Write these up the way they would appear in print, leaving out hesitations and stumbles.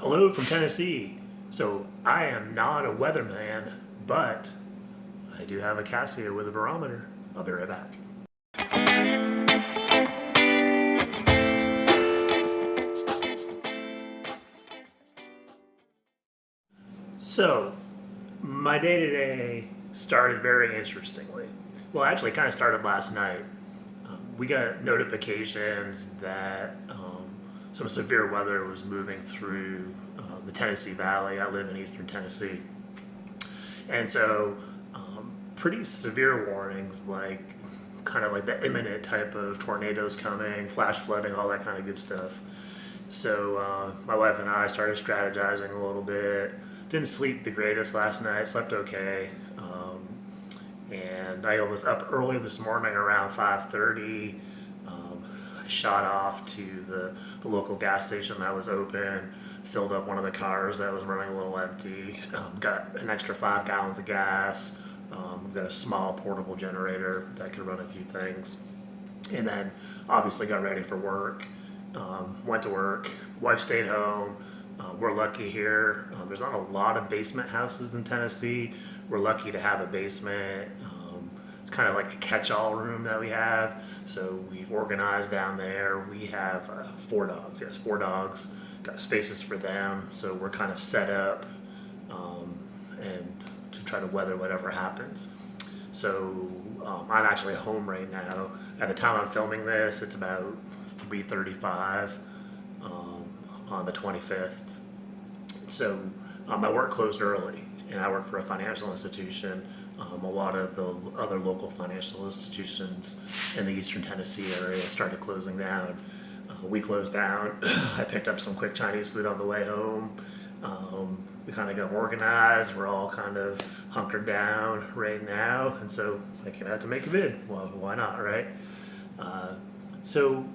Hello from Tennessee. So I am not a weatherman, but I do have a Casio with a barometer. I'll be right back. So my day-to-day started very interestingly. Well, actually, it kind of started last night. We got notifications that some severe weather was moving through the Tennessee Valley. I live in eastern Tennessee. And so pretty severe warnings, like kind of like the imminent type of tornadoes coming, flash flooding, all that kind of good stuff. So my wife and I started strategizing a little bit. Didn't sleep the greatest last night, slept okay. And I was up early this morning around 5:30. I shot off to the local gas station that was open, filled up one of the cars that was running a little empty, got an extra 5 gallons of gas, got a small portable generator that could run a few things, and then obviously got ready for work. Went to work, wife stayed home. We're lucky here. There's not a lot of basement houses in Tennessee. We're lucky to have a basement. It's kind of like a catch-all room that we have. So we've organized down there. We have 4 dogs. Yes, 4 dogs. Got spaces for them. So we're kind of set up and to try to weather whatever happens. So I'm actually home right now. At the time I'm filming this, it's about 3:35 on the 25th. So my work closed early, and I work for a financial institution. A lot of the other local financial institutions in the eastern Tennessee area started closing down. We closed down. I picked up some quick Chinese food on the way home. We kind of got organized. We're all kind of hunkered down right now, and so I came out to make a vid. Well, why not, right? So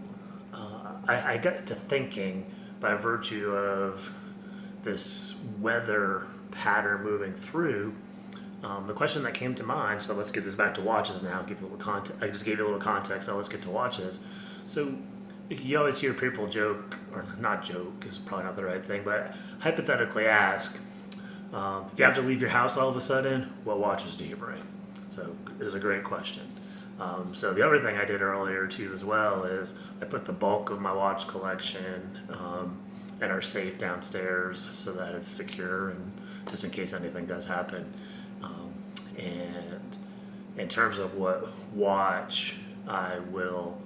I got to thinking, by virtue of this weather pattern moving through, the question that came to mind, so let's get this back to watches now, give you a little context. I just gave you a little context, now let's get to watches. So you always hear people joke, or not joke is probably not the right thing, but hypothetically ask, if you have to leave your house all of a sudden, what watches do you bring? So it is a great question. So the other thing I did earlier too as well is I put the bulk of my watch collection in our safe downstairs so that it's secure and just in case anything does happen. And in terms of what watch I will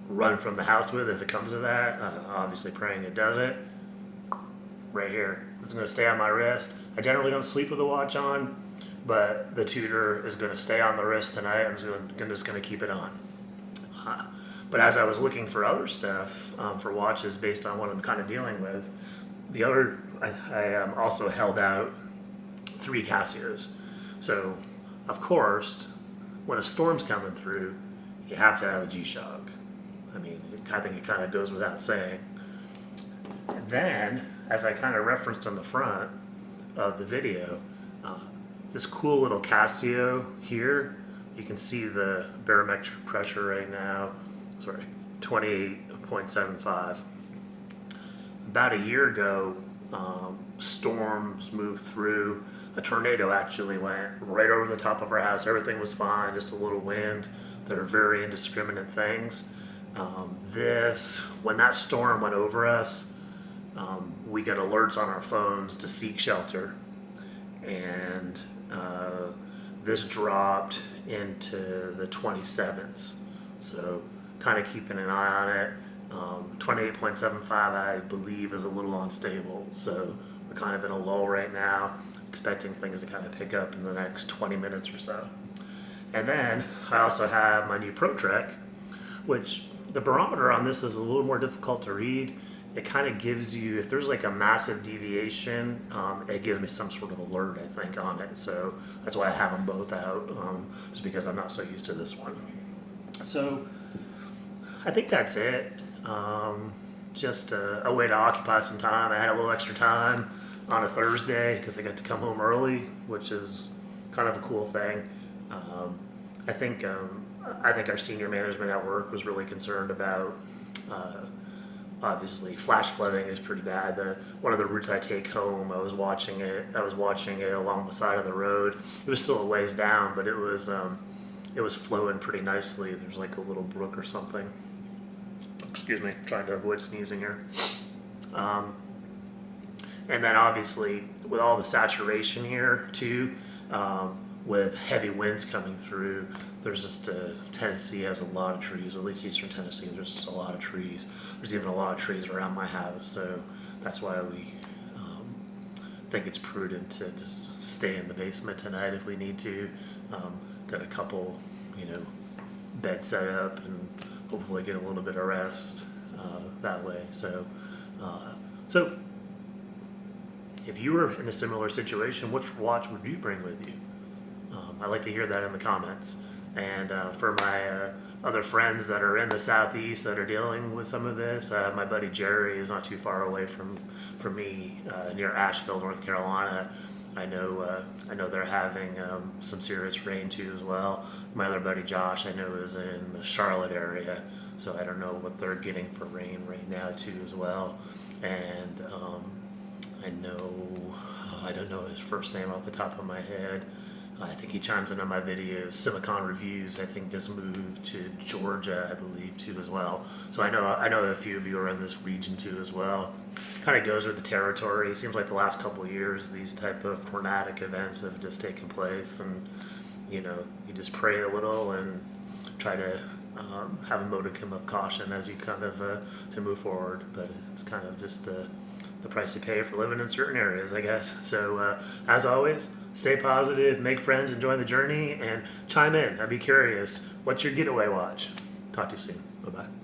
run from the house with, if it comes to that, obviously praying it doesn't, right here. It's going to stay on my wrist. I generally don't sleep with a watch on, but the Tudor is going to stay on the wrist tonight. I'm just going to keep it on. But as I was looking for other stuff for watches based on what I'm kind of dealing with, I also held out 3 Casios. So, of course, when a storm's coming through, you have to have a G-Shock. I mean, I think it kind of goes without saying. Then, as I kind of referenced on the front of the video, this cool little Casio here, you can see the barometric pressure right now, 28.75. About a year ago, storms moved through. A tornado actually went right over the top of our house. Everything was fine, just a little wind. They're very indiscriminate things. When that storm went over us, we got alerts on our phones to seek shelter. And this dropped into the 27s. So kind of keeping an eye on it. 28.75 I believe is a little unstable. So we're kind of in a lull right now, expecting things to kind of pick up in the next 20 minutes or so. And then I also have my new Pro Trek, which the barometer on this is a little more difficult to read. It kind of gives you, if there's like a massive deviation, it gives me some sort of alert, I think, on it. So that's why I have them both out, just because I'm not so used to this one. So I think that's it. Just a way to occupy some time. I had a little extra time on a Thursday because I got to come home early, which is kind of a cool thing. I think our senior management at work was really concerned about obviously, flash flooding is pretty bad. One of the routes I take home, I was watching it. I was watching it along the side of the road. It was still a ways down, but it was flowing pretty nicely. There's like a little brook or something. Excuse me, trying to avoid sneezing here. Um, and then obviously with all the saturation here too, with heavy winds coming through, there's just Tennessee has a lot of trees, or at least Eastern Tennessee. There's just a lot of trees. There's even a lot of trees around my house, so that's why we think it's prudent to just stay in the basement tonight if we need to. Got a couple, beds set up, and hopefully get a little bit of rest that way. So if you were in a similar situation, which watch would you bring with you? I'd like to hear that in the comments. And for my other friends that are in the Southeast that are dealing with some of this, my buddy Jerry is not too far away from me, near Asheville, North Carolina. I know they're having some serious rain too as well. My other buddy Josh, I know, is in the Charlotte area, so I don't know what they're getting for rain right now too as well. And I don't know his first name off the top of my head. I think he chimes in on my videos. Silicon Reviews, I think, just moved to Georgia, I believe, too, as well. So I know a few of you are in this region too as well. Kind of goes with the territory. It seems like the last couple of years, these type of tornadic events have just taken place, and you just pray a little and try to have a modicum of caution as you kind of to move forward. But it's kind of just the price you pay for living in certain areas, I guess. So as always, stay positive, make friends, enjoy the journey, and chime in. I'd be curious, what's your getaway watch? Talk to you soon. Bye-bye.